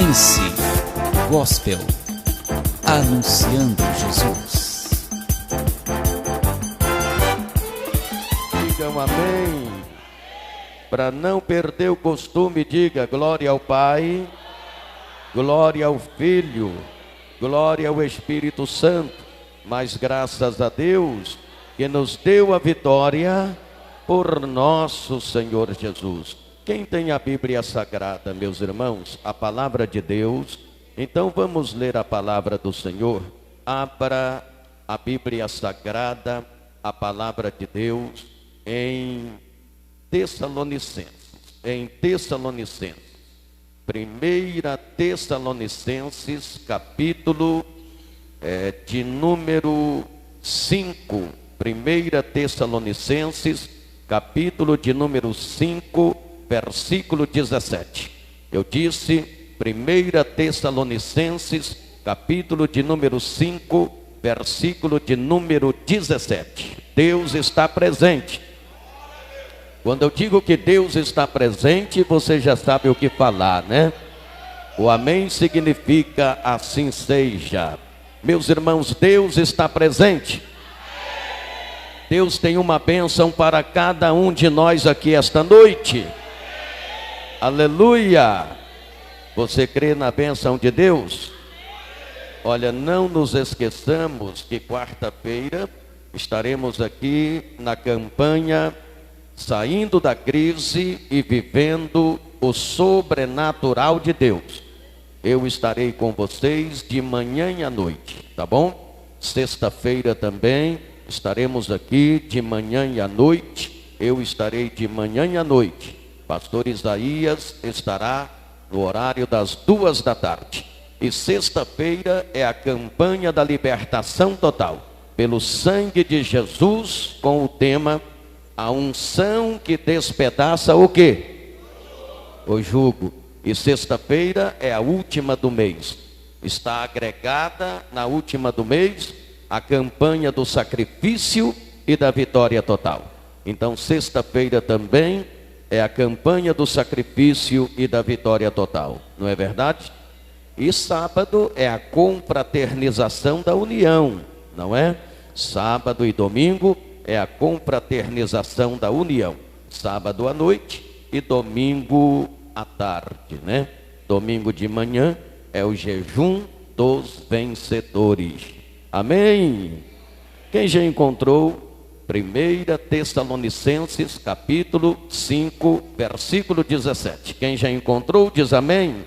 Pense Gospel, anunciando Jesus. Digam amém. Para não perder o costume, diga glória ao Pai, glória ao Filho, glória ao Espírito Santo. Mas graças a Deus que nos deu a vitória por nosso Senhor Jesus. Quem tem a Bíblia Sagrada, meus irmãos, a palavra de Deus, então vamos ler a palavra do Senhor. Abra a Bíblia Sagrada, a palavra de Deus, em Tessalonicenses. Em Tessalonicenses. 1 Tessalonicenses, capítulo de número 5. 1 Tessalonicenses, capítulo de número 5, versículo 17. Eu disse 1 Tessalonicenses, capítulo de número 5, versículo de número 17. Deus está presente. Quando eu digo que Deus está presente, você já sabe o que falar, né? O amém significa assim seja. Meus irmãos, Deus está presente. Deus tem uma bênção para cada um de nós aqui esta noite. Aleluia! Você crê na bênção de Deus? Olha, não nos esqueçamos que quarta-feira estaremos aqui na campanha Saindo da Crise e Vivendo o Sobrenatural de Deus. Eu estarei com vocês de manhã e à noite, tá bom? Sexta-feira também estaremos aqui de manhã e à noite. Eu estarei de manhã e à noite. Pastor Isaías estará no horário das 2 da tarde. E sexta-feira é a campanha da libertação total, pelo sangue de Jesus, com o tema a unção que despedaça o quê? O jugo. E sexta-feira é a última do mês. Está agregada na última do mês a campanha do sacrifício e da vitória total. Então sexta-feira também é a campanha do sacrifício e da vitória total. Não é verdade? E sábado é a confraternização da união, não é? Sábado e domingo é a confraternização da união. Sábado à noite e domingo à tarde, né? Domingo de manhã é o jejum dos vencedores. Amém? Quem já encontrou 1 Tessalonicenses, capítulo 5, versículo 17. Quem já encontrou, diz amém.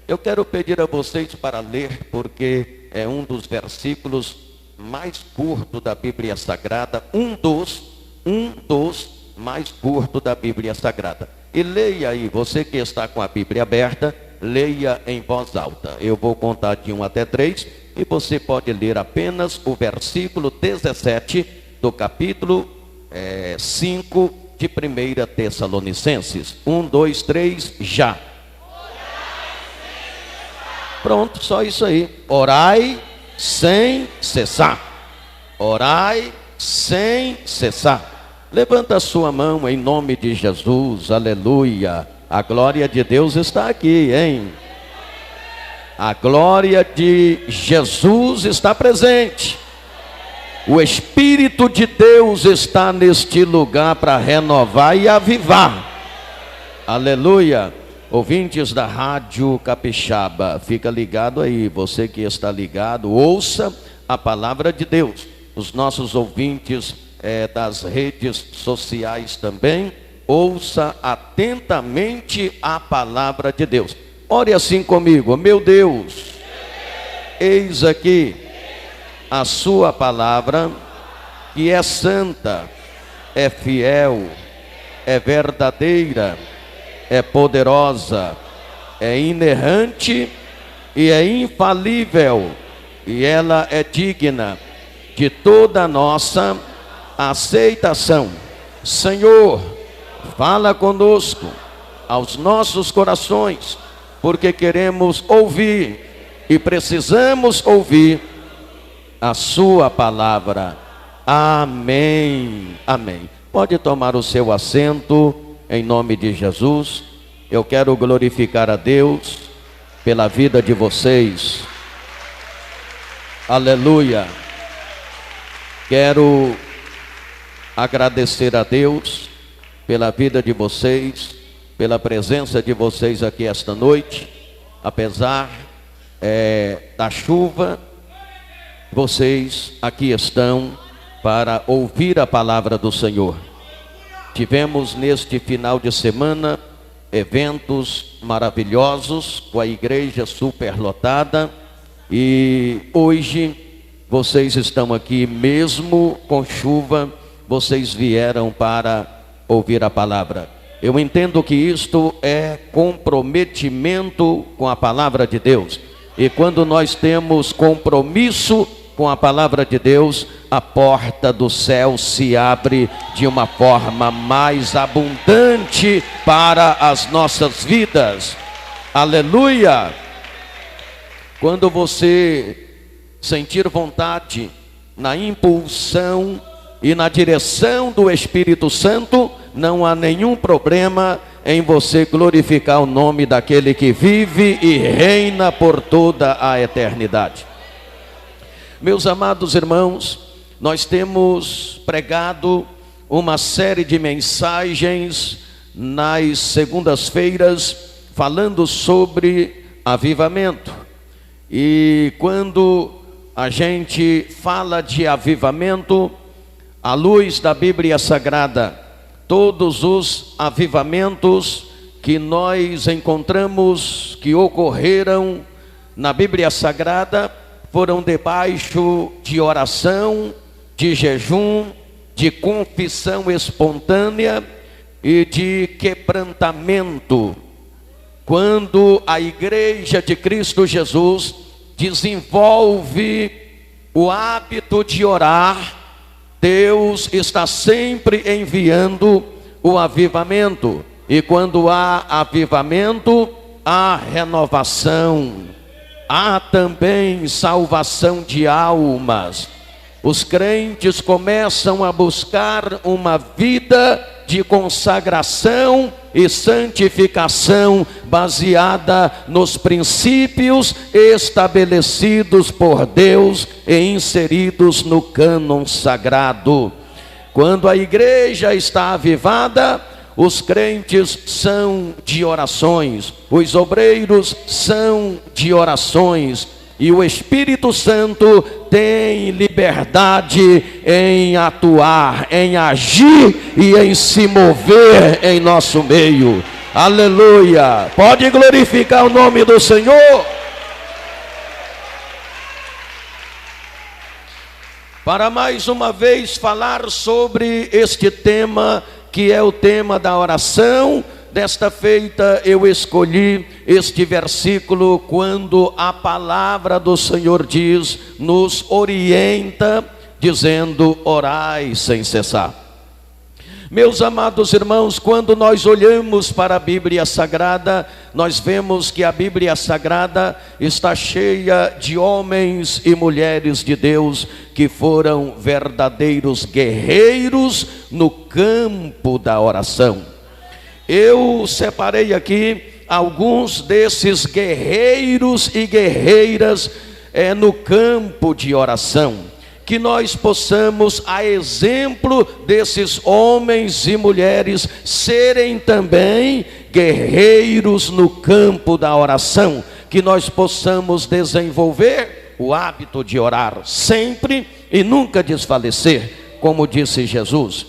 Eu quero pedir a vocês para ler, porque é um dos versículos mais curtos da Bíblia Sagrada, um dos mais curtos da Bíblia Sagrada. E leia aí, você que está com a Bíblia aberta, leia em voz alta. Eu vou contar de 1 até 3 e você pode ler apenas o versículo 17 do capítulo 5 de 1 Tessalonicenses. 1, 2, 3, já. Pronto, só isso aí. Orai sem cessar. Orai sem cessar. Levanta a sua mão em nome de Jesus. Aleluia. A glória de Deus está aqui, hein? A glória de Jesus está presente. O Espírito de Deus está neste lugar para renovar e avivar. Aleluia. Ouvintes da Rádio Capixaba, fica ligado aí. Você que está ligado, ouça a palavra de Deus. Os nossos ouvintes das redes sociais também, ouça atentamente a palavra de Deus. Ore assim comigo. Meu Deus, eis aqui a sua palavra, que é santa, é fiel, é verdadeira, é poderosa, é inerrante e é infalível, e ela é digna de toda a nossa aceitação. Senhor, fala conosco, aos nossos corações, porque queremos ouvir e precisamos ouvir a sua palavra. Amém. Amém. Pode tomar o seu assento em nome de Jesus. Eu quero glorificar a Deus pela vida de vocês. Aleluia. Quero agradecer a Deus pela vida de vocês, pela presença de vocês aqui esta noite. Apesar da chuva, vocês aqui estão para ouvir a palavra do Senhor. Tivemos neste final de semana eventos maravilhosos com a igreja superlotada, e hoje vocês estão aqui mesmo com chuva, vocês vieram para ouvir a palavra. Eu entendo que isto é comprometimento com a palavra de Deus, e quando nós temos compromisso com a palavra de Deus, a porta do céu se abre de uma forma mais abundante para as nossas vidas. Aleluia! Quando você sentir vontade, na impulsão e na direção do Espírito Santo, não há nenhum problema em você glorificar o nome daquele que vive e reina por toda a eternidade. Meus amados irmãos, nós temos pregado uma série de mensagens nas segundas-feiras falando sobre avivamento. E quando a gente fala de avivamento, à luz da Bíblia Sagrada, todos os avivamentos que nós encontramos que ocorreram na Bíblia Sagrada foram debaixo de oração, de jejum, de confissão espontânea e de quebrantamento. Quando a igreja de Cristo Jesus desenvolve o hábito de orar, Deus está sempre enviando o avivamento. E quando há avivamento, há renovação. Há também salvação de almas. Os crentes começam a buscar uma vida de consagração e santificação baseada nos princípios estabelecidos por Deus e inseridos no cânon sagrado. Quando a igreja está avivada, os crentes são de orações, os obreiros são de orações, e o Espírito Santo tem liberdade em atuar, em agir e em se mover em nosso meio. Aleluia! Pode glorificar o nome do Senhor. Para mais uma vez falar sobre este tema, que é o tema da oração, desta feita eu escolhi este versículo quando a palavra do Senhor nos orienta, dizendo: orai sem cessar. Meus amados irmãos, quando nós olhamos para a Bíblia Sagrada, nós vemos que a Bíblia Sagrada está cheia de homens e mulheres de Deus que foram verdadeiros guerreiros no campo da oração. Eu separei aqui alguns desses guerreiros e guerreiras no campo de oração, que nós possamos, a exemplo desses homens e mulheres, serem também guerreiros no campo da oração, que nós possamos desenvolver o hábito de orar sempre e nunca desfalecer, como disse Jesus.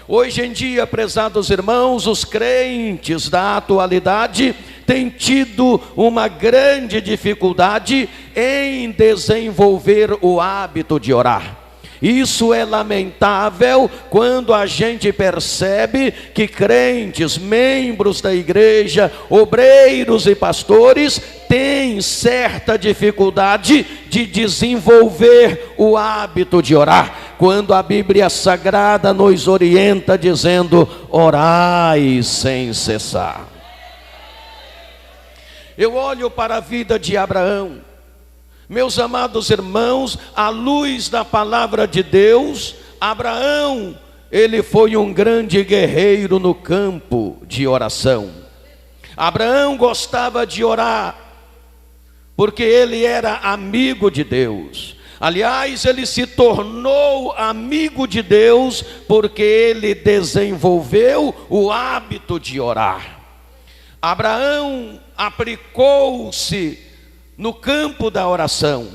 Hoje em dia, prezados irmãos, os crentes da atualidade têm tido uma grande dificuldade em desenvolver o hábito de orar. Isso é lamentável quando a gente percebe que crentes, membros da igreja, obreiros e pastores têm certa dificuldade de desenvolver o hábito de orar, quando a Bíblia Sagrada nos orienta dizendo: orai sem cessar. Eu olho para a vida de Abraão. Meus amados irmãos, à luz da palavra de Deus, Abraão, ele foi um grande guerreiro no campo de oração. Abraão gostava de orar, porque ele era amigo de Deus. Aliás, ele se tornou amigo de Deus porque ele desenvolveu o hábito de orar. Abraão aplicou-se no campo da oração,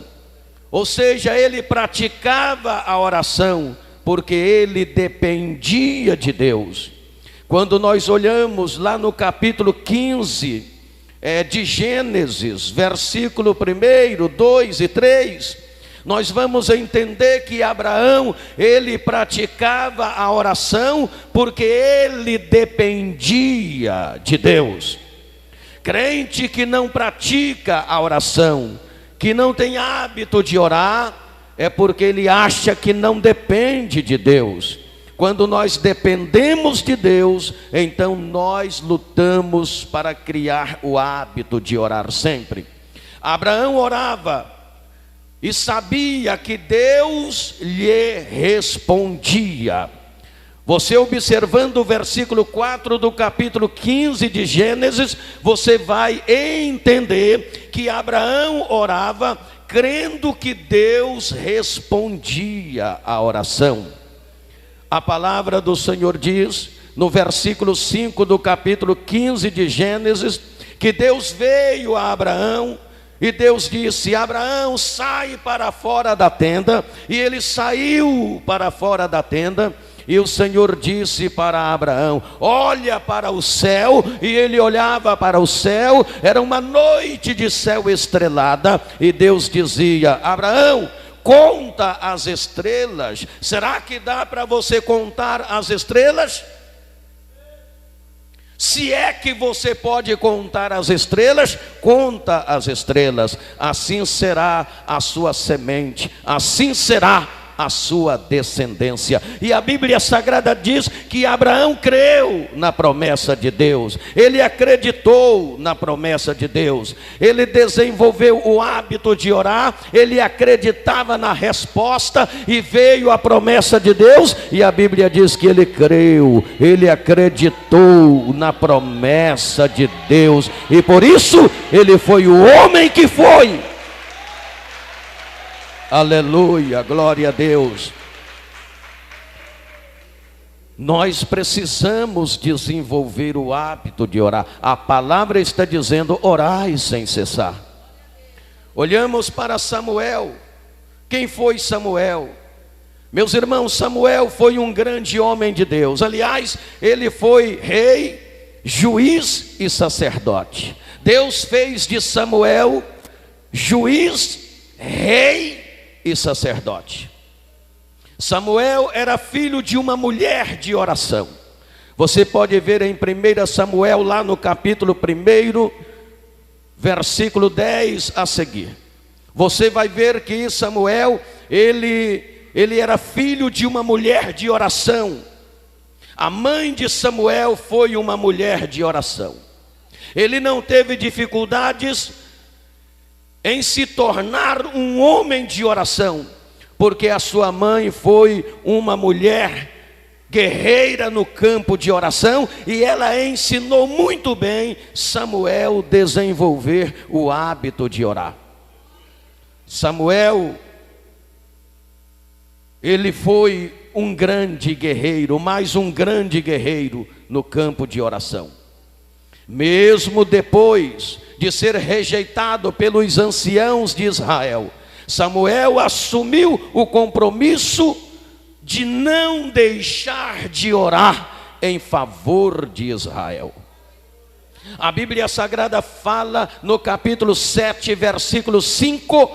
ou seja, ele praticava a oração porque ele dependia de Deus. Quando nós olhamos lá no capítulo 15 de Gênesis, versículo 1, 2 e 3, nós vamos entender que Abraão, ele praticava a oração porque ele dependia de Deus. Crente que não pratica a oração, que não tem hábito de orar, é porque ele acha que não depende de Deus. Quando nós dependemos de Deus, então nós lutamos para criar o hábito de orar sempre. Abraão orava e sabia que Deus lhe respondia. Você observando o versículo 4 do capítulo 15 de Gênesis, você vai entender que Abraão orava crendo que Deus respondia à oração. A palavra do Senhor diz, no versículo 5 do capítulo 15 de Gênesis, que Deus veio a Abraão e Deus disse: Abraão, sai para fora da tenda. E ele saiu para fora da tenda. E o Senhor disse para Abraão: olha para o céu. E ele olhava para o céu, era uma noite de céu estrelada. E Deus dizia: Abraão, conta as estrelas. Será que dá para você contar as estrelas? Se é que você pode contar as estrelas, conta as estrelas. Assim será a sua semente, assim será a sua descendência. E a Bíblia Sagrada diz que Abraão creu na promessa de Deus, ele acreditou na promessa de Deus, ele desenvolveu o hábito de orar, ele acreditava na resposta e veio a promessa de Deus. E a Bíblia diz que ele creu, ele acreditou na promessa de Deus, e por isso ele foi o homem que foi. Aleluia, glória a Deus. Nós precisamos desenvolver o hábito de orar. A palavra está dizendo: orai sem cessar. Olhamos para Samuel. Quem foi Samuel? Meus irmãos, Samuel foi um grande homem de Deus. Aliás, ele foi rei, juiz e sacerdote. Deus fez de Samuel juiz, rei e sacerdote. Samuel era filho de uma mulher de oração. Você pode ver em 1 Samuel, lá no capítulo 1, versículo 10 a seguir. Você vai ver que Samuel, ele era filho de uma mulher de oração. A mãe de Samuel foi uma mulher de oração. Ele não teve dificuldades em se tornar um homem de oração, porque a sua mãe foi uma mulher guerreira no campo de oração, e ela ensinou muito bem Samuel a desenvolver o hábito de orar. Samuel, ele foi um grande guerreiro, mais um grande guerreiro no campo de oração. Mesmo depois de ser rejeitado pelos anciãos de Israel, Samuel assumiu o compromisso de não deixar de orar em favor de Israel. A Bíblia Sagrada fala no capítulo 7, versículo 5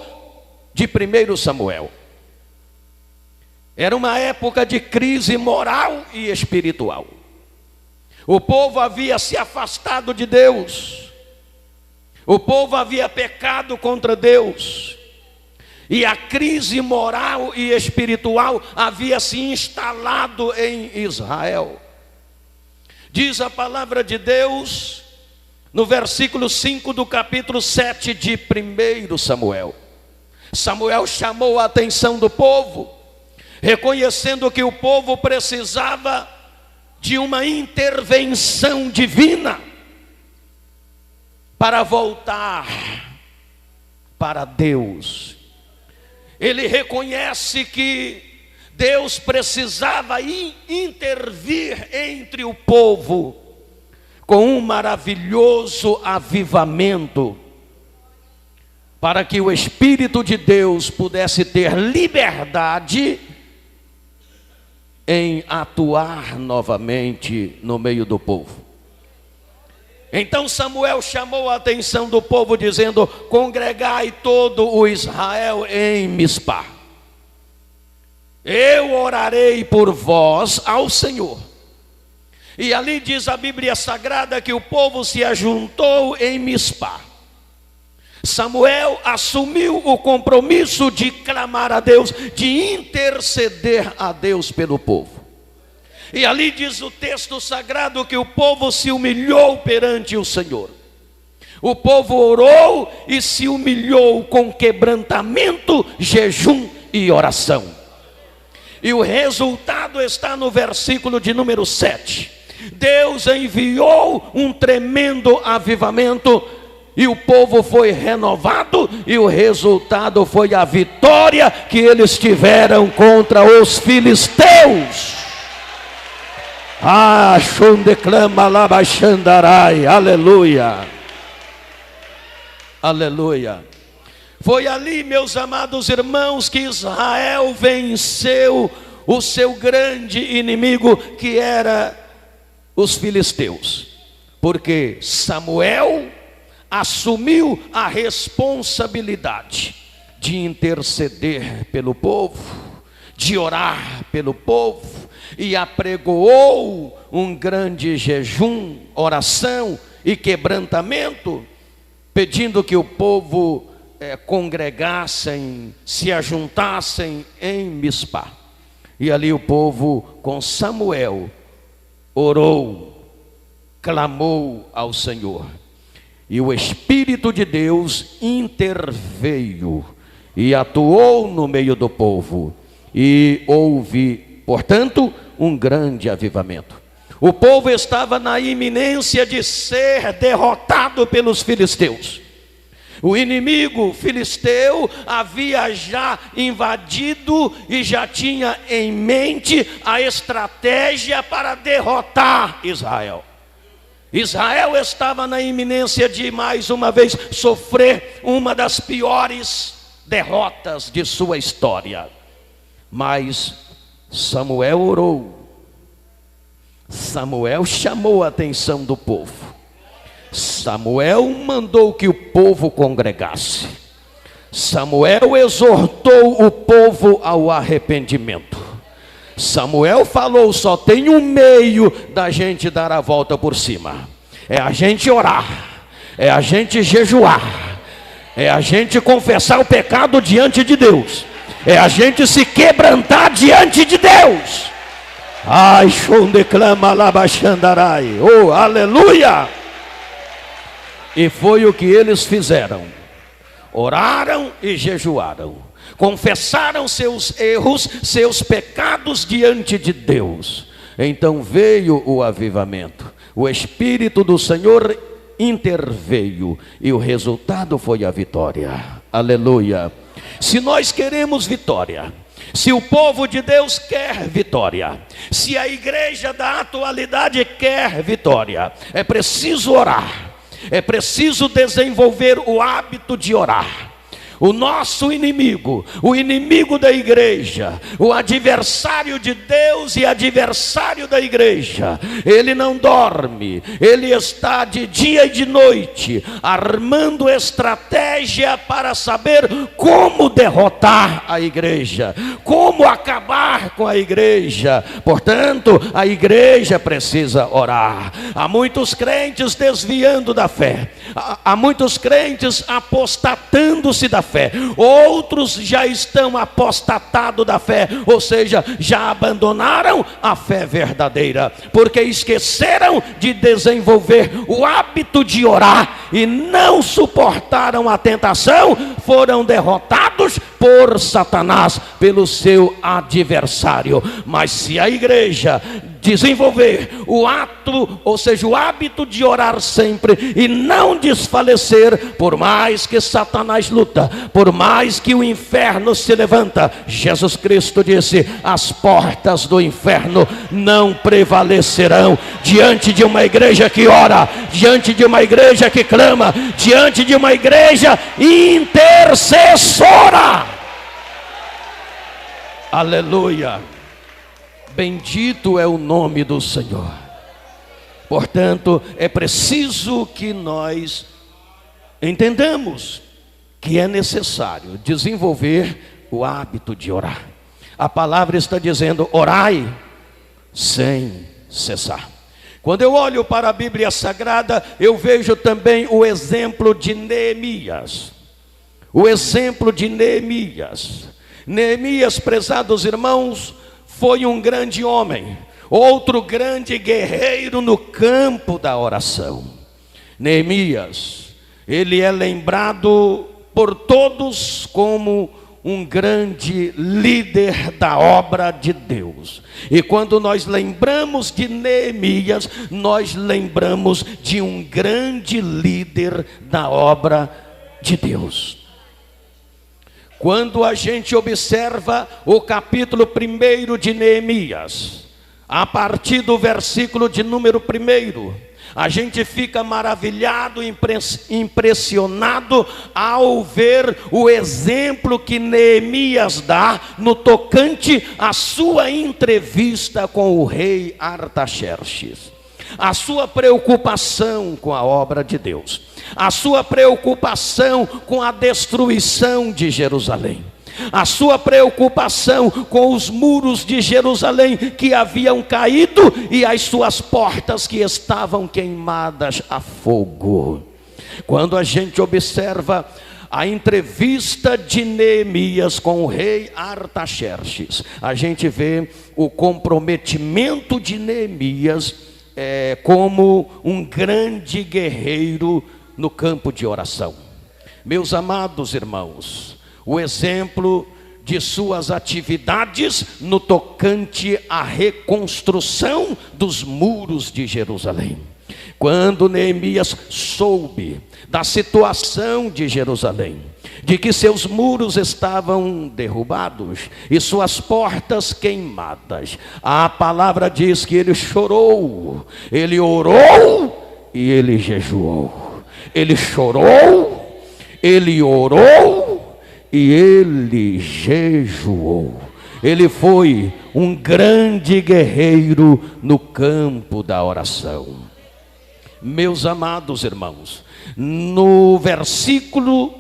de 1 Samuel. Era uma época de crise moral e espiritual. O povo havia se afastado de Deus. O povo havia pecado contra Deus. E a crise moral e espiritual havia se instalado em Israel. Diz a palavra de Deus, no versículo 5 do capítulo 7 de 1 Samuel. Samuel chamou a atenção do povo, reconhecendo que o povo precisava de uma intervenção divina. para voltar para Deus. Ele reconhece que Deus precisava intervir entre o povo com um maravilhoso avivamento, para que o Espírito de Deus pudesse ter liberdade em atuar novamente no meio do povo. Então Samuel chamou a atenção do povo dizendo: congregai todo o Israel em Mispa. Eu orarei por vós ao Senhor. E ali diz a Bíblia Sagrada que o povo se ajuntou em Mispa. Samuel assumiu o compromisso de clamar a Deus, de interceder a Deus pelo povo. E ali diz o texto sagrado que o povo se humilhou perante o Senhor. O povo orou e se humilhou com quebrantamento, jejum e oração. E o resultado está no versículo de número 7. Deus enviou um tremendo avivamento e o povo foi renovado, e o resultado foi a vitória que eles tiveram contra os filisteus. Ah, Shundeclama Labachandarai, aleluia, aleluia. Foi ali, meus amados irmãos, que Israel venceu o seu grande inimigo, que era os filisteus, porque Samuel assumiu a responsabilidade de interceder pelo povo, de orar pelo povo, e apregoou um grande jejum, oração e quebrantamento, pedindo que o povo congregassem, se ajuntassem em Mispa. E ali o povo com Samuel orou, clamou ao Senhor, e o Espírito de Deus interveio e atuou no meio do povo, e houve, portanto, um grande avivamento. O povo estava na iminência de ser derrotado pelos filisteus. O inimigo filisteu havia já invadido e já tinha em mente a estratégia para derrotar Israel. Israel estava na iminência de mais uma vez sofrer uma das piores derrotas de sua história. Mas Samuel orou, Samuel chamou a atenção do povo, Samuel mandou que o povo congregasse, Samuel exortou o povo ao arrependimento. Samuel falou: só tem um meio da gente dar a volta por cima, é a gente orar, é a gente jejuar, é a gente confessar o pecado diante de Deus, é a gente se quebrantar diante de Deus. Ai, Shundeclama Labachandarai, oh, aleluia! E foi o que eles fizeram. Oraram e jejuaram, confessaram seus erros, seus pecados diante de Deus. Então veio o avivamento, o Espírito do Senhor interveio, e o resultado foi a vitória. Aleluia! Se nós queremos vitória, se o povo de Deus quer vitória, se a igreja da atualidade quer vitória, é preciso orar, é preciso desenvolver o hábito de orar. O nosso inimigo, o inimigo da igreja, o adversário de Deus e adversário da igreja, ele não dorme, ele está de dia e de noite, armando estratégia para saber como derrotar a igreja, como acabar com a igreja. Portanto, a igreja precisa orar. Há muitos crentes desviando da fé, há muitos crentes apostatando-se da fé, outros já estão apostatados da fé, ou seja, já abandonaram a fé verdadeira, porque esqueceram de desenvolver o hábito de orar e não suportaram a tentação, foram derrotados por Satanás, pelo seu adversário. Mas se a igreja desenvolver o ato, ou seja, o hábito de orar sempre e não desfalecer, por mais que Satanás luta, por mais que o inferno se levanta. Jesus Cristo disse: as portas do inferno não prevalecerão diante de uma igreja que ora, diante de uma igreja que clama, diante de uma igreja intercessora. Aleluia. Bendito é o nome do Senhor. Portanto, é preciso que nós entendamos que é necessário desenvolver o hábito de orar. A palavra está dizendo: orai sem cessar. Quando eu olho para a Bíblia Sagrada, eu vejo também o exemplo de Neemias. O exemplo de Neemias. Neemias, prezados irmãos, foi um grande homem, outro grande guerreiro no campo da oração. Neemias, ele é lembrado por todos como um grande líder da obra de Deus. E quando nós lembramos de Neemias, nós lembramos de um grande líder da obra de Deus. Quando a gente observa o capítulo 1 de Neemias, a partir do versículo de número 1, a gente fica maravilhado, impressionado ao ver o exemplo que Neemias dá no tocante à sua entrevista com o rei Artaxerxes. A sua preocupação com a obra de Deus, a sua preocupação com a destruição de Jerusalém, a sua preocupação com os muros de Jerusalém que haviam caído e as suas portas que estavam queimadas a fogo. Quando a gente observa a entrevista de Neemias com o rei Artaxerxes, a gente vê o comprometimento de Neemias como um grande guerreiro no campo de oração. Meus amados irmãos, o exemplo de suas atividades no tocante à reconstrução dos muros de Jerusalém. Quando Neemias soube da situação de Jerusalém, de que seus muros estavam derrubados e suas portas queimadas, a palavra diz que ele chorou, ele orou e ele jejuou. Ele chorou, ele orou e ele jejuou. Ele foi um grande guerreiro no campo da oração. Meus amados irmãos, no versículo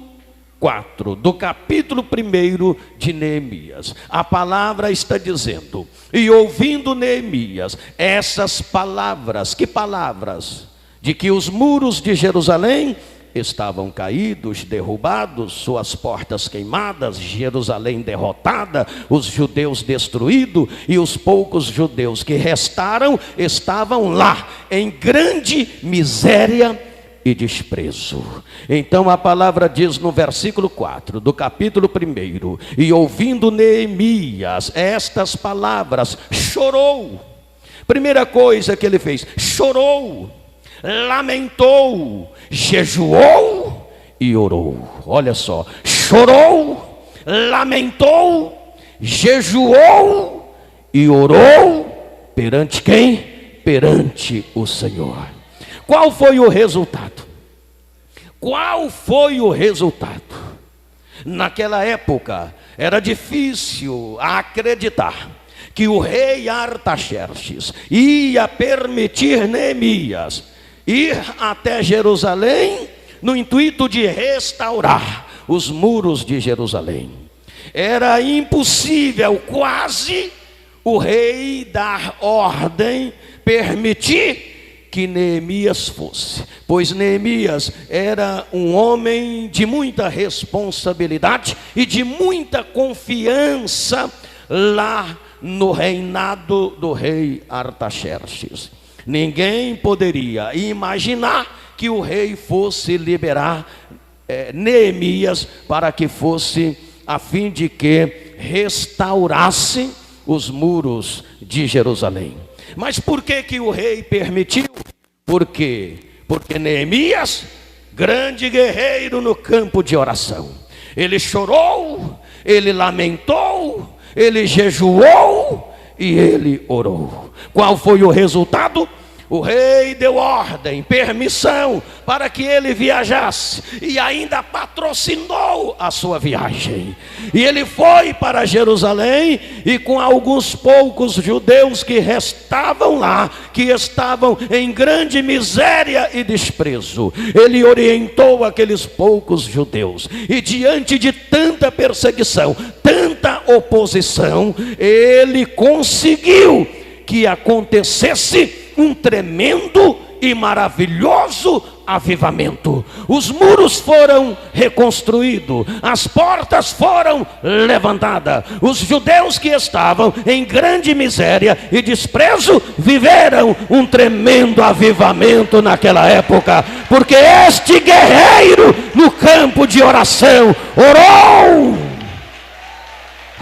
4 do capítulo 1 de Neemias, a palavra está dizendo: e ouvindo Neemias essas palavras, que palavras? De que os muros de Jerusalém estavam caídos, derrubados, suas portas queimadas, Jerusalém derrotada, os judeus destruídos, e os poucos judeus que restaram estavam lá em grande miséria e desprezo. Então a palavra diz no versículo 4 do capítulo 1: e ouvindo Neemias estas palavras, chorou. Primeira coisa que ele fez: chorou, lamentou, jejuou e orou. Olha só, chorou, lamentou, jejuou e orou perante quem? Perante o Senhor. Qual foi o resultado? Qual foi o resultado? Naquela época era difícil acreditar que o rei Artaxerxes ia permitir Neemias ir até Jerusalém no intuito de restaurar os muros de Jerusalém. Era impossível, quase, o rei dar ordem, permitir que Neemias fosse, pois Neemias era um homem de muita responsabilidade e de muita confiança lá no reinado do rei Artaxerxes. Ninguém poderia imaginar que o rei fosse liberar Neemias para que fosse a fim de que restaurasse os muros de Jerusalém. Mas por que que o rei permitiu? Por quê? Porque Neemias, grande guerreiro no campo de oração, ele chorou, ele lamentou, ele jejuou e ele orou. Qual foi o resultado? O rei deu ordem, permissão para que ele viajasse e ainda patrocinou a sua viagem. E ele foi para Jerusalém e com alguns poucos judeus que restavam lá, que estavam em grande miséria e desprezo, ele orientou aqueles poucos judeus. E diante de tanta perseguição, tanta oposição, ele conseguiu que acontecesse um tremendo e maravilhoso avivamento. Os muros foram reconstruídos, as portas foram levantadas. Os judeus que estavam em grande miséria e desprezo viveram um tremendo avivamento naquela época, porque este guerreiro no campo de oração orou.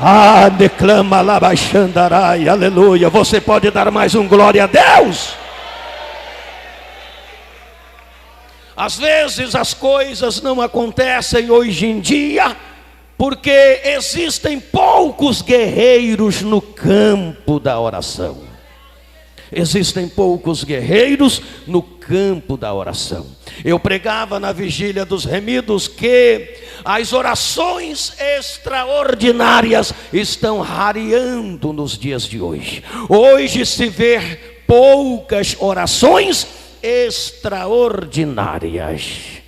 Ah, declama lá baixandarai, aleluia. Você pode dar mais um glória a Deus? Às vezes as coisas não acontecem hoje em dia porque existem poucos guerreiros no campo da oração. Existem poucos guerreiros no campo da oração. Eu pregava na vigília dos remidos que as orações extraordinárias estão rareando nos dias de hoje. Hoje se vê poucas orações extraordinárias.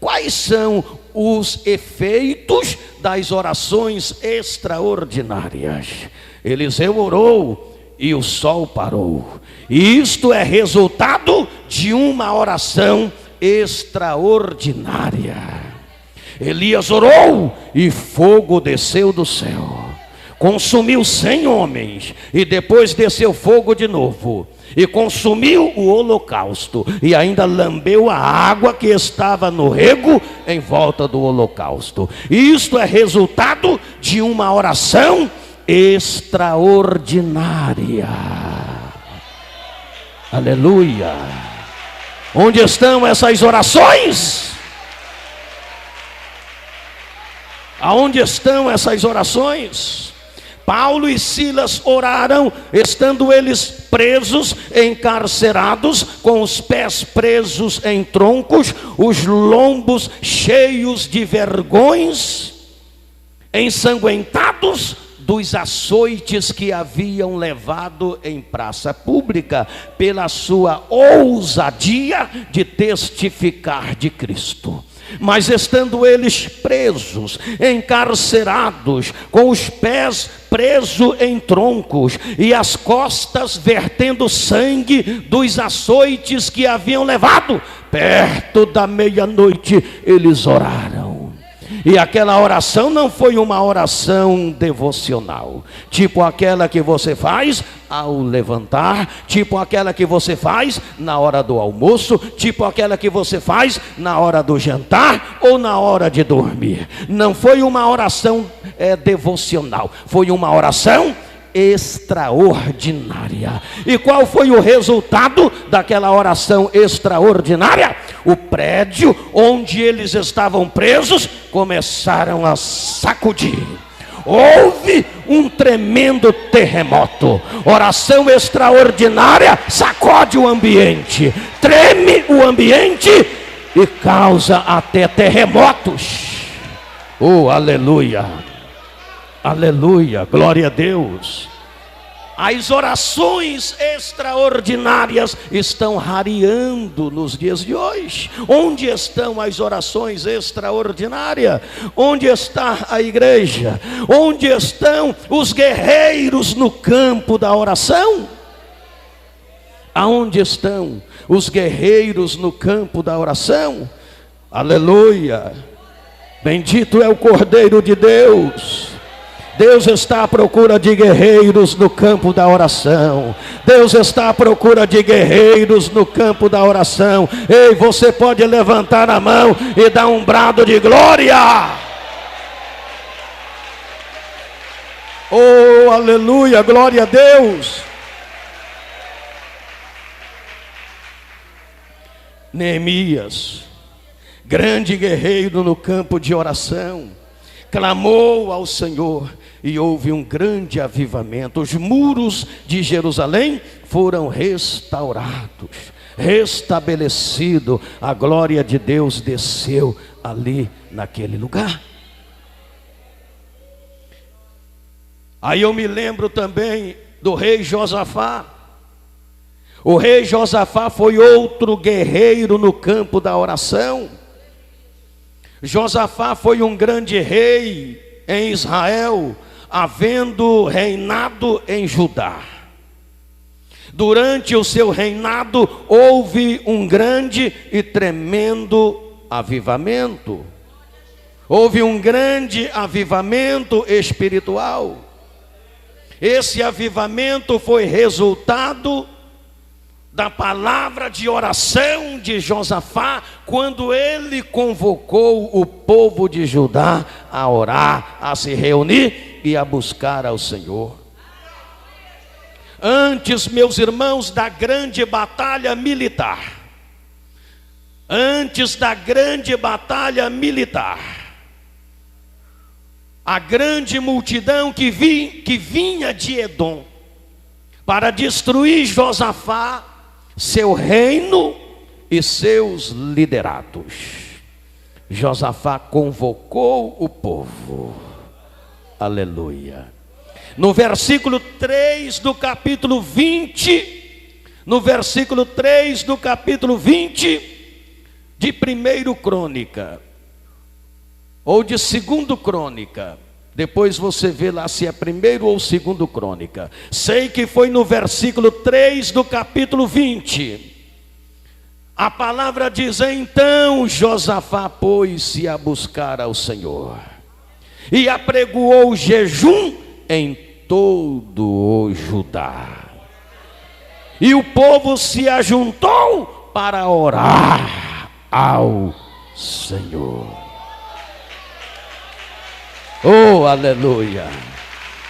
Quais são os efeitos das orações extraordinárias? Eliseu orou e o sol parou. E isto é resultado de uma oração extraordinária. Elias orou e fogo desceu do céu, consumiu 100 homens, e depois desceu fogo de novo e consumiu o holocausto, e ainda lambeu a água que estava no rego em volta do holocausto. Isto é resultado de uma oração extraordinária. Aleluia. Onde estão essas orações? Aonde estão essas orações? Paulo e Silas oraram, estando eles presos, encarcerados, com os pés presos em troncos, os lombos cheios de vergões, ensanguentados dos açoites que haviam levado em praça pública, pela sua ousadia de testificar de Cristo. Mas estando eles presos, encarcerados, com os pés presos em troncos e as costas vertendo sangue dos açoites que haviam levado, perto da meia-noite eles oraram. E aquela oração não foi uma oração devocional, tipo aquela que você faz ao levantar, tipo aquela que você faz na hora do almoço, tipo aquela que você faz na hora do jantar ou na hora de dormir. Não foi uma oração devocional, foi uma oração extraordinária. E qual foi o resultado daquela oração extraordinária? O prédio onde eles estavam presos começaram a sacudir. Houve um tremendo terremoto. Oração extraordinária sacode o ambiente, treme o ambiente e causa até terremotos. Oh, aleluia. Aleluia, glória a Deus. As orações extraordinárias estão rareando nos dias de hoje. Onde estão as orações extraordinárias? Onde está a igreja? Onde estão os guerreiros no campo da oração? Aonde estão os guerreiros no campo da oração? Aleluia. Bendito é o Cordeiro de Deus. Deus está à procura de guerreiros no campo da oração. Deus está à procura de guerreiros no campo da oração. Ei, você pode levantar a mão e dar um brado de glória. Oh, aleluia, glória a Deus. Neemias, grande guerreiro no campo de oração, clamou ao Senhor e houve um grande avivamento. Os muros de Jerusalém foram restaurados, restabelecido. A glória de Deus desceu ali naquele lugar. Aí eu me lembro também do rei Josafá. O rei Josafá foi outro guerreiro no campo da oração. Josafá foi um grande rei em Israel, havendo reinado em Judá. Durante o seu reinado houve um grande e tremendo avivamento. Houve um grande avivamento espiritual. Esse avivamento foi resultado da palavra de oração de Josafá, quando ele convocou o povo de Judá a orar, a se reunir e a buscar ao Senhor. Antes, meus irmãos, da grande batalha militar, a grande multidão que vinha de Edom para destruir Josafá, seu reino e seus liderados. Josafá convocou o povo. Aleluia. No versículo 3 do capítulo 20, de 1 Crônica, ou de 2 Crônica, depois você vê lá se é 1 ou 2 Crônica. Sei que foi no versículo 3 do capítulo 20. A palavra diz: então Josafá pôs-se a buscar ao Senhor e apregoou jejum em todo o Judá. E o povo se ajuntou para orar ao Senhor. Oh, aleluia!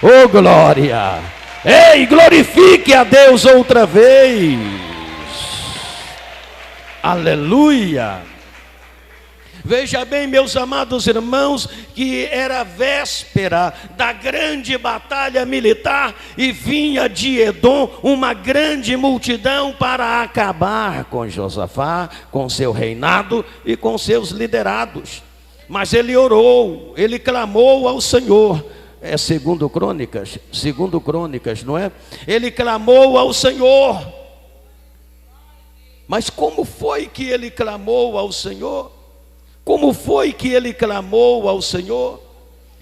Oh, glória! Ei, glorifique a Deus outra vez! Aleluia! Veja bem, meus amados irmãos, que era véspera da grande batalha militar e vinha de Edom uma grande multidão para acabar com Josafá, com seu reinado e com seus liderados. Mas ele orou, ele clamou ao Senhor. É 2 Crônicas, não é? Ele clamou ao Senhor. Mas como foi que ele clamou ao Senhor?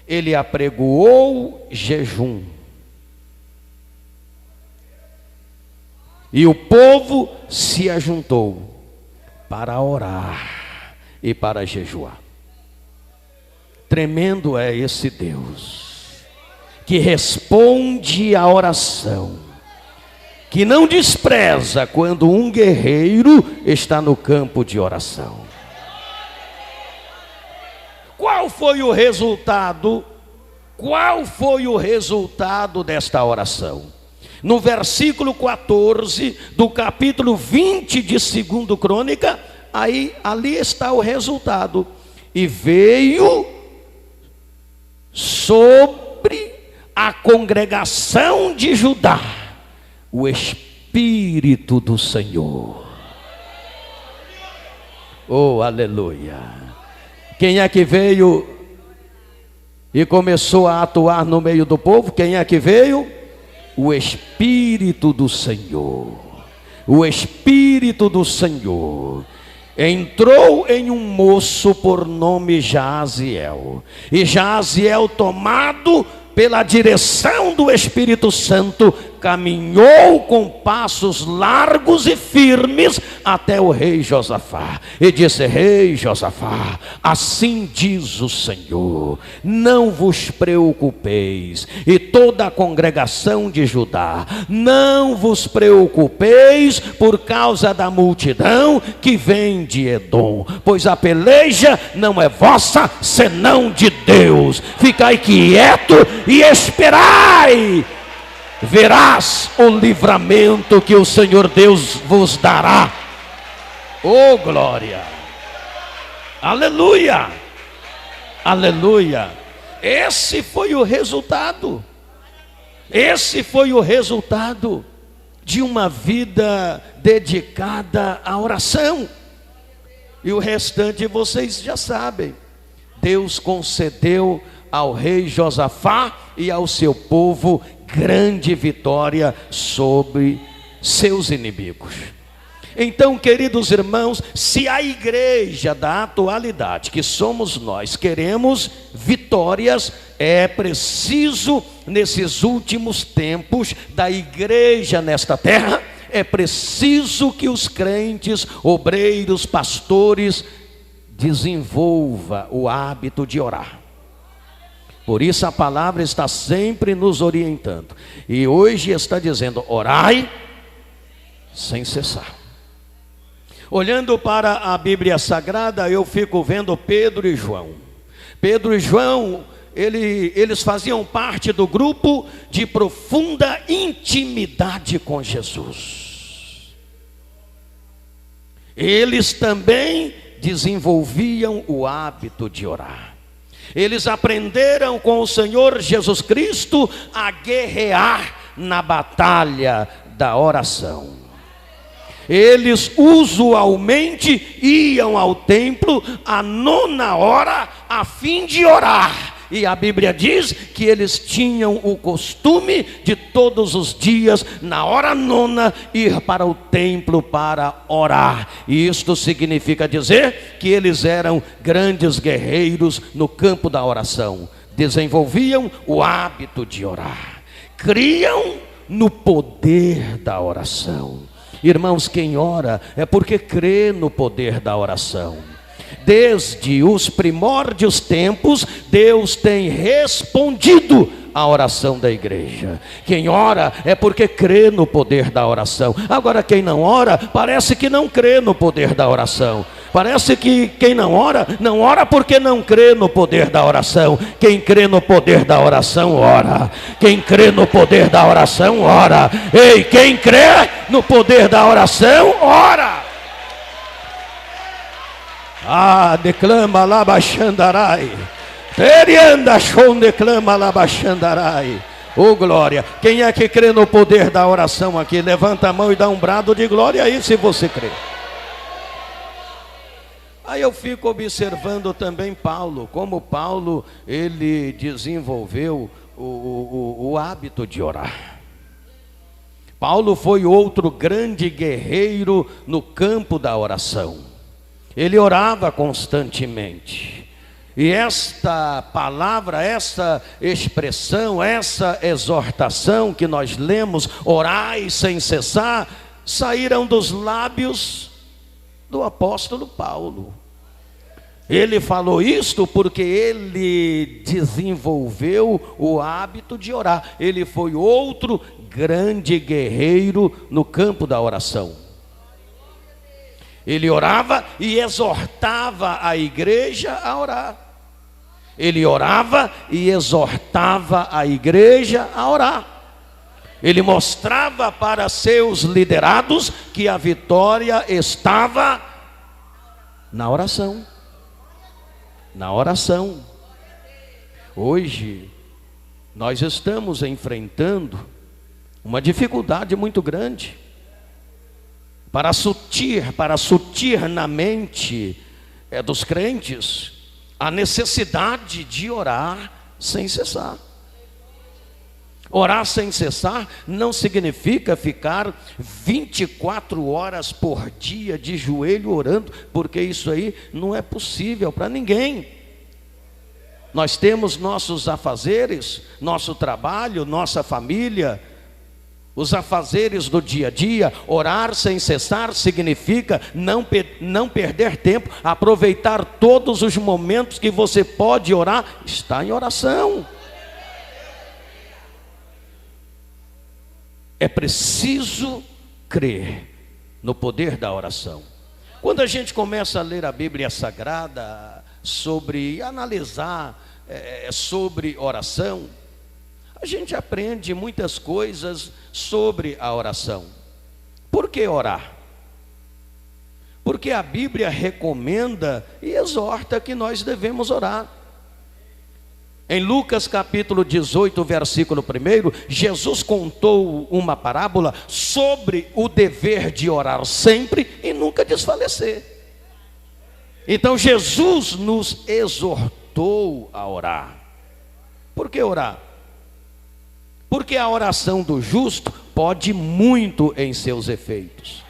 Ele apregoou jejum. E o povo se ajuntou para orar e para jejuar. Tremendo é esse Deus, que responde à oração, que não despreza quando um guerreiro está no campo de oração. Qual foi o resultado? Desta oração? No versículo 14 do capítulo 20 de 2 Crônica, ali está o resultado. E veio sobre a congregação de Judá o Espírito do Senhor. Oh, aleluia! Quem é que veio e começou a atuar no meio do povo? Quem é que veio? O Espírito do Senhor. O Espírito do Senhor entrou em um moço por nome Jaaziel. E Jaaziel, tomado pela direção do Espírito Santo, caminhou com passos largos e firmes até o rei Josafá e disse: rei Josafá, assim diz o Senhor, não vos preocupeis, e toda a congregação de Judá, não vos preocupeis por causa da multidão que vem de Edom, pois a peleja não é vossa, senão de Deus. Ficai quieto e esperai, verás o livramento que o Senhor Deus vos dará. Oh, glória! Aleluia! Aleluia! Esse foi o resultado. Esse foi o resultado de uma vida dedicada à oração. E o restante vocês já sabem. Deus concedeu ao rei Josafá e ao seu povo grande vitória sobre seus inimigos. Então, queridos irmãos, se a igreja da atualidade, que somos nós, queremos vitórias, é preciso, nesses últimos tempos da igreja nesta terra, é preciso que os crentes, obreiros, pastores, desenvolva o hábito de orar. Por isso a palavra está sempre nos orientando. E hoje está dizendo: orai sem cessar. Olhando para a Bíblia Sagrada, eu fico vendo Pedro e João. Pedro e João, eles faziam parte do grupo de profunda intimidade com Jesus. Eles também desenvolviam o hábito de orar. Eles aprenderam com o Senhor Jesus Cristo a guerrear na batalha da oração. Eles usualmente iam ao templo à 9ª hora a fim de orar. E a Bíblia diz que eles tinham o costume de todos os dias, na hora 9ª, ir para o templo para orar. E isto significa dizer que eles eram grandes guerreiros no campo da oração. Desenvolviam o hábito de orar. Criam no poder da oração. Irmãos, quem ora é porque crê no poder da oração. Desde os primórdios tempos, Deus tem respondido à oração da igreja. Quem ora é porque crê no poder da oração. Agora, quem não ora, parece que não crê no poder da oração. Parece que quem não ora porque não crê no poder da oração. Quem crê no poder da oração, ora. Quem crê no poder da oração, ora. Ei, quem crê no poder da oração, ora. Ah, declama lá baixandarai. Terianda chon declama lá baixandarai. Oh, glória. Quem é que crê no poder da oração aqui? Levanta a mão e dá um brado de glória aí, se você crê. Aí eu fico observando também Paulo, como Paulo, ele desenvolveu o hábito de orar. Paulo foi outro grande guerreiro no campo da oração. Ele orava constantemente. E esta palavra, essa expressão, essa exortação que nós lemos, orai sem cessar, saíram dos lábios do apóstolo Paulo. Ele falou isto porque ele desenvolveu o hábito de orar. Ele foi outro grande guerreiro no campo da oração. Ele orava e exortava a igreja a orar. Ele orava e exortava a igreja a orar. Ele mostrava para seus liderados que a vitória estava na oração. Na oração. Hoje, nós estamos enfrentando uma dificuldade muito grande para sutir na mente dos crentes a necessidade de orar sem cessar. Orar sem cessar não significa ficar 24 horas por dia de joelho orando, porque isso aí não é possível para ninguém. Nós temos nossos afazeres, nosso trabalho, nossa família, os afazeres do dia a dia. Orar sem cessar significa não perder tempo, aproveitar todos os momentos que você pode orar, está em oração. É preciso crer no poder da oração. Quando a gente começa a ler a Bíblia Sagrada, analisar sobre oração, a gente aprende muitas coisas sobre a oração. Por que orar? Porque a Bíblia recomenda e exorta que nós devemos orar. Em Lucas capítulo 18, versículo 1, Jesus contou uma parábola sobre o dever de orar sempre e nunca desfalecer. Então Jesus nos exortou a orar. Por que orar? Porque a oração do justo pode muito em seus efeitos.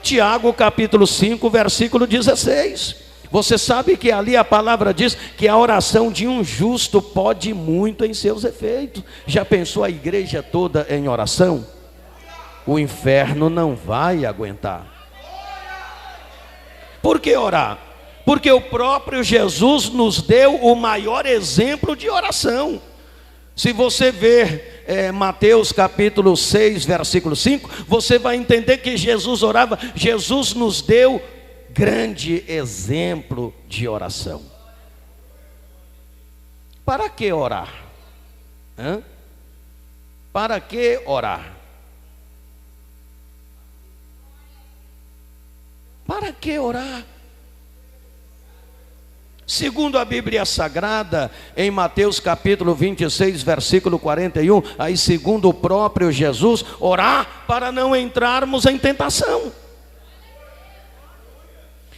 Tiago capítulo 5, versículo 16. Você sabe que ali a palavra diz que a oração de um justo pode muito em seus efeitos. Já pensou a igreja toda em oração? O inferno não vai aguentar. Por que orar? Porque o próprio Jesus nos deu o maior exemplo de oração. Se você ver Mateus capítulo 6, versículo 5, você vai entender que Jesus orava. Jesus nos deu grande exemplo de oração. Para que orar? Para que orar? Para que orar? Segundo a Bíblia Sagrada, em Mateus capítulo 26, versículo 41, aí segundo o próprio Jesus, orar para não entrarmos em tentação.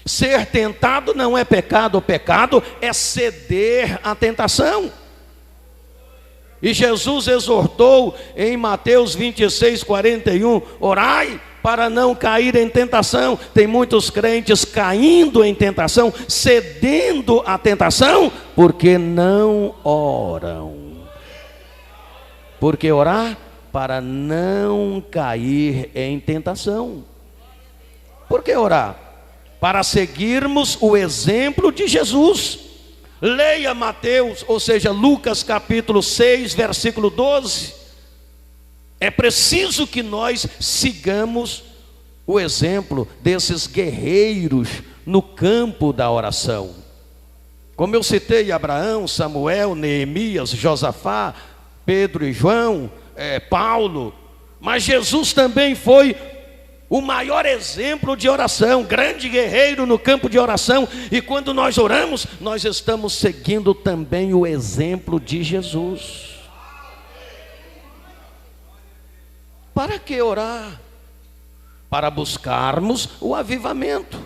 Ser tentado não é pecado, o pecado é ceder à tentação. E Jesus exortou em Mateus 26, 41, orai para não cair em tentação. Tem muitos crentes caindo em tentação, cedendo à tentação, porque não oram. Por que orar? Para não cair em tentação. Por que orar? Para seguirmos o exemplo de Jesus. Leia Mateus, ou seja, Lucas capítulo 6, versículo 12. É preciso que nós sigamos o exemplo desses guerreiros no campo da oração. Como eu citei Abraão, Samuel, Neemias, Josafá, Pedro e João, Paulo, mas Jesus também foi o maior exemplo de oração, grande guerreiro no campo de oração. E quando nós oramos, nós estamos seguindo também o exemplo de Jesus. Para que orar? Para buscarmos o avivamento.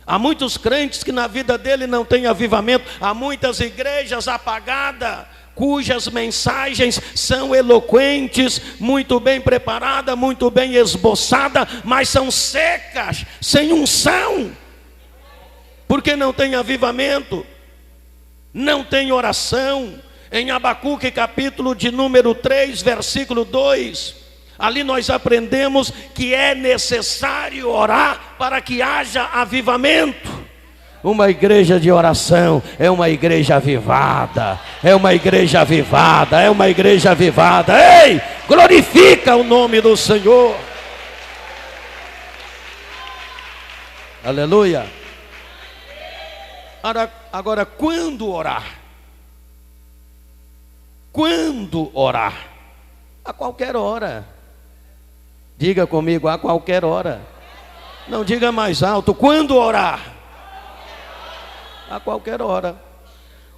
Há muitos crentes que na vida dele não tem avivamento. Há muitas igrejas apagadas, cujas mensagens são eloquentes, muito bem preparadas, muito bem esboçadas, mas são secas, sem unção, porque não tem avivamento, não tem oração. Em Abacuque capítulo de número 3, versículo 2, ali nós aprendemos que é necessário orar para que haja avivamento. Uma igreja de oração é uma igreja avivada, é uma igreja avivada, é uma igreja avivada. Ei, glorifica o nome do Senhor. Aleluia. Agora, quando orar? Quando orar? A qualquer hora. Diga comigo, a qualquer hora. Não diga mais alto. Quando orar? A qualquer hora.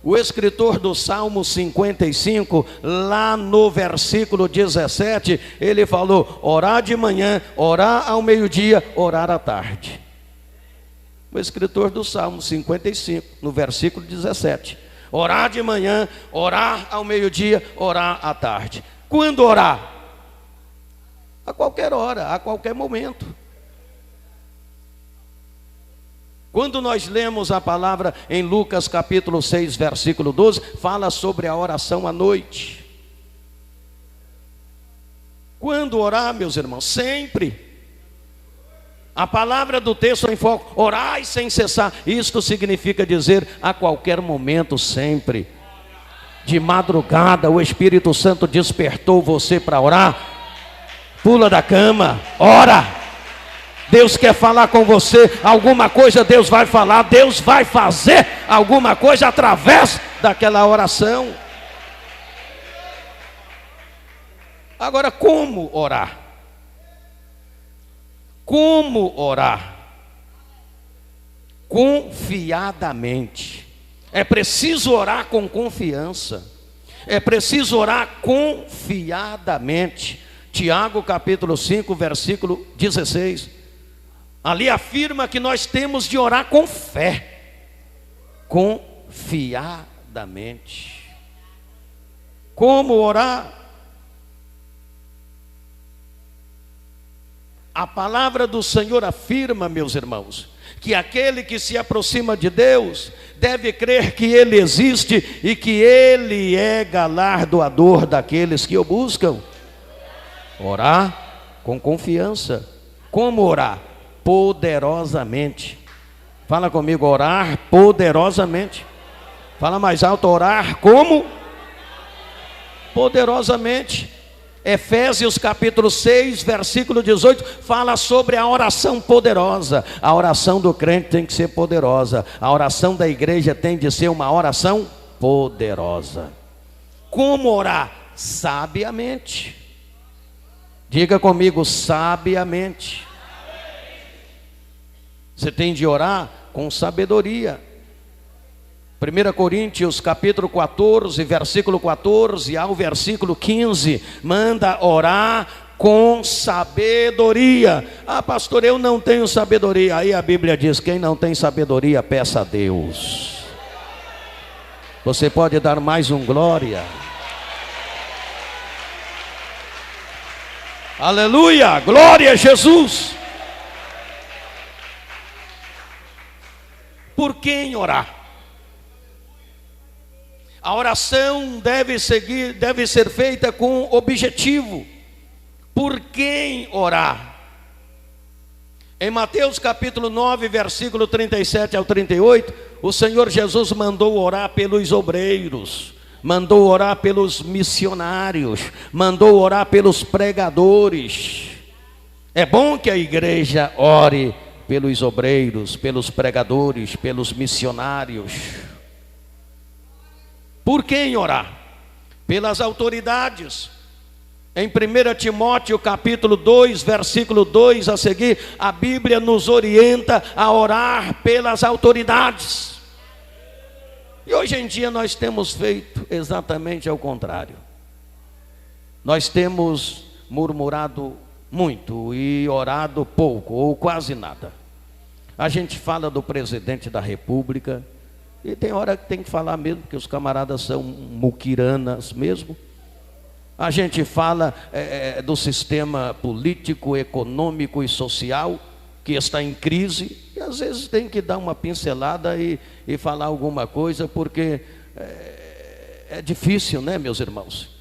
O escritor do Salmo 55, lá no versículo 17, ele falou: orar de manhã, orar ao meio-dia, orar à tarde. O escritor do Salmo 55, no versículo 17: orar de manhã, orar ao meio-dia, orar à tarde. Quando orar? A qualquer hora, a qualquer momento. Quando nós lemos a palavra em Lucas capítulo 6, versículo 12, fala sobre a oração à noite. Quando orar, meus irmãos? Sempre. A palavra do texto em foco: orai sem cessar. Isto significa dizer a qualquer momento, sempre. De madrugada o Espírito Santo despertou você para orar. Pula da cama, ora. Deus quer falar com você, alguma coisa Deus vai falar, Deus vai fazer alguma coisa através daquela oração. Agora, como orar? Como orar? confiadamente. É preciso orar com confiança. É preciso orar confiadamente. Tiago capítulo 5, versículo 16. Ali afirma que nós temos de orar com fé, confiadamente. Como orar? A palavra do Senhor afirma, meus irmãos, que aquele que se aproxima de Deus deve crer que Ele existe e que Ele é galardoador daqueles que o buscam. Orar com confiança. Como orar? Poderosamente. Fala comigo, orar poderosamente. Fala mais alto, orar como? Poderosamente. Efésios capítulo 6, versículo 18, fala sobre a oração poderosa. A oração do crente tem que ser poderosa. A oração da igreja tem de ser uma oração poderosa. Como orar? Sabiamente. Diga comigo, sabiamente. Você tem de orar com sabedoria. 1 Coríntios capítulo 14, versículo 14 ao versículo 15, manda orar com sabedoria. Ah, pastor, eu não tenho sabedoria. Aí a Bíblia diz, quem não tem sabedoria, peça a Deus. Você pode dar mais um glória? Aleluia, glória a Jesus. Por quem orar? A oração deve ser feita com objetivo. Por quem orar? Em Mateus capítulo 9, versículo 37 ao 38, o Senhor Jesus mandou orar pelos obreiros, mandou orar pelos missionários, mandou orar pelos pregadores. É bom que a igreja ore pelos obreiros, pelos pregadores, pelos missionários. Por quem orar? Pelas autoridades. Em 1 Timóteo capítulo 2, versículo 2 a seguir, a Bíblia nos orienta a orar pelas autoridades. E hoje em dia nós temos feito exatamente ao contrário. Nós temos murmurado muito e orado pouco ou quase nada. A gente fala do presidente da República, e tem hora que tem que falar mesmo, porque os camaradas são muquiranas mesmo. A gente fala do sistema político, econômico e social, que está em crise, e às vezes tem que dar uma pincelada e falar alguma coisa, porque é difícil, né, meus irmãos?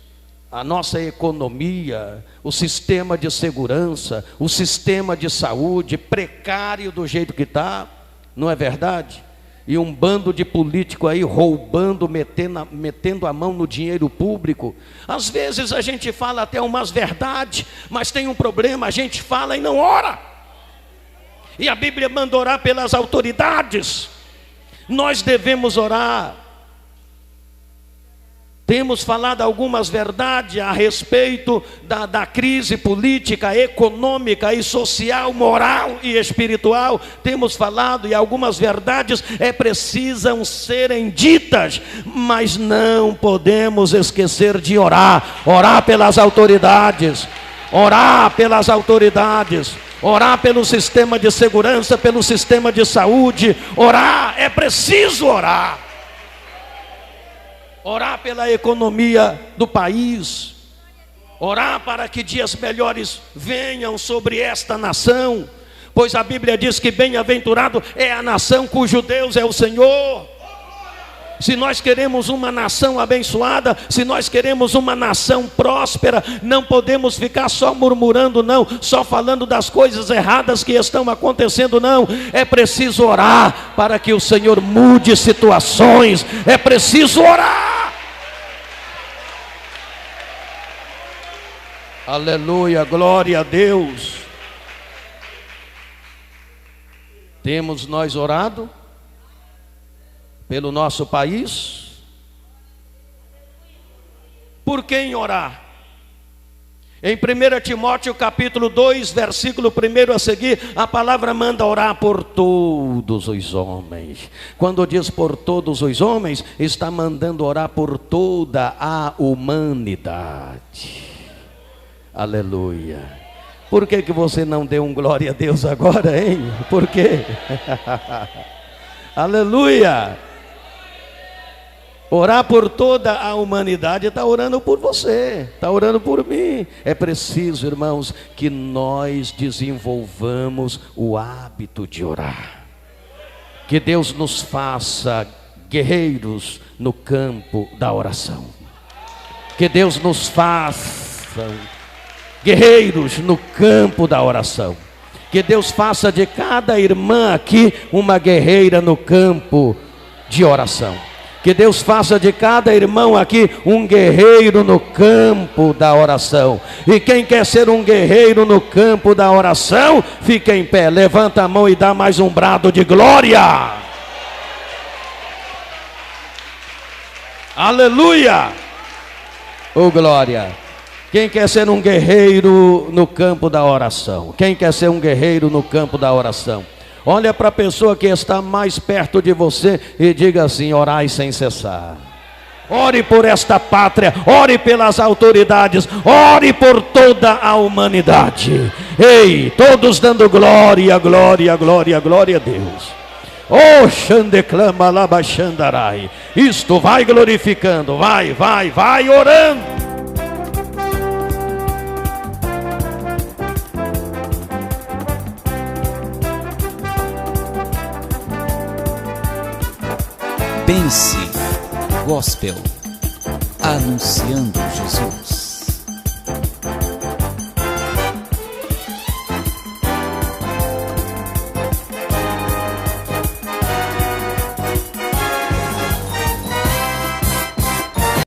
A nossa economia, o sistema de segurança, o sistema de saúde, precário do jeito que está, não é verdade? E um bando de político aí roubando, metendo a mão no dinheiro público. Às vezes a gente fala até umas verdades, mas tem um problema, a gente fala e não ora. E a Bíblia manda orar pelas autoridades. Nós devemos orar. Temos falado algumas verdades a respeito da crise política, econômica e social, moral e espiritual. Temos falado e algumas verdades precisam serem ditas, mas não podemos esquecer de orar. Orar pelas autoridades, orar pelas autoridades, orar pelo sistema de segurança, pelo sistema de saúde. Orar, é preciso orar. Orar pela economia do país, orar para que dias melhores venham sobre esta nação, pois a Bíblia diz que bem-aventurado é a nação cujo Deus é o Senhor. Se nós queremos uma nação abençoada, se nós queremos uma nação próspera, não podemos ficar só murmurando, não, só falando das coisas erradas que estão acontecendo, não. É preciso orar para que o Senhor mude situações, é preciso orar. Aleluia, glória a Deus. Temos nós orado pelo nosso país? Por quem orar? Em 1 Timóteo capítulo 2, versículo 1 a seguir, a palavra manda orar por todos os homens. Quando diz por todos os homens, está mandando orar por toda a humanidade. Aleluia. Por que você não deu um glória a Deus agora, hein? Por quê? Aleluia. Orar por toda a humanidade está orando por você, está orando por mim. É preciso, irmãos, que nós desenvolvamos o hábito de orar. Que Deus nos faça guerreiros no campo da oração. Que Deus nos faça guerreiros no campo da oração. Que Deus faça de cada irmã aqui uma guerreira no campo de oração. Que Deus faça de cada irmão aqui um guerreiro no campo da oração. E quem quer ser um guerreiro no campo da oração, fica em pé, levanta a mão e dá mais um brado de glória. Aleluia! Oh glória! Quem quer ser um guerreiro no campo da oração? Quem quer ser um guerreiro no campo da oração? Olha para a pessoa que está mais perto de você e diga assim: orai sem cessar. Ore por esta pátria, ore pelas autoridades, ore por toda a humanidade. Ei, todos dando glória, glória, glória, glória a Deus. Oh, xandeclama labaxandarai. Isto vai glorificando, vai orando. Pense Gospel, anunciando Jesus.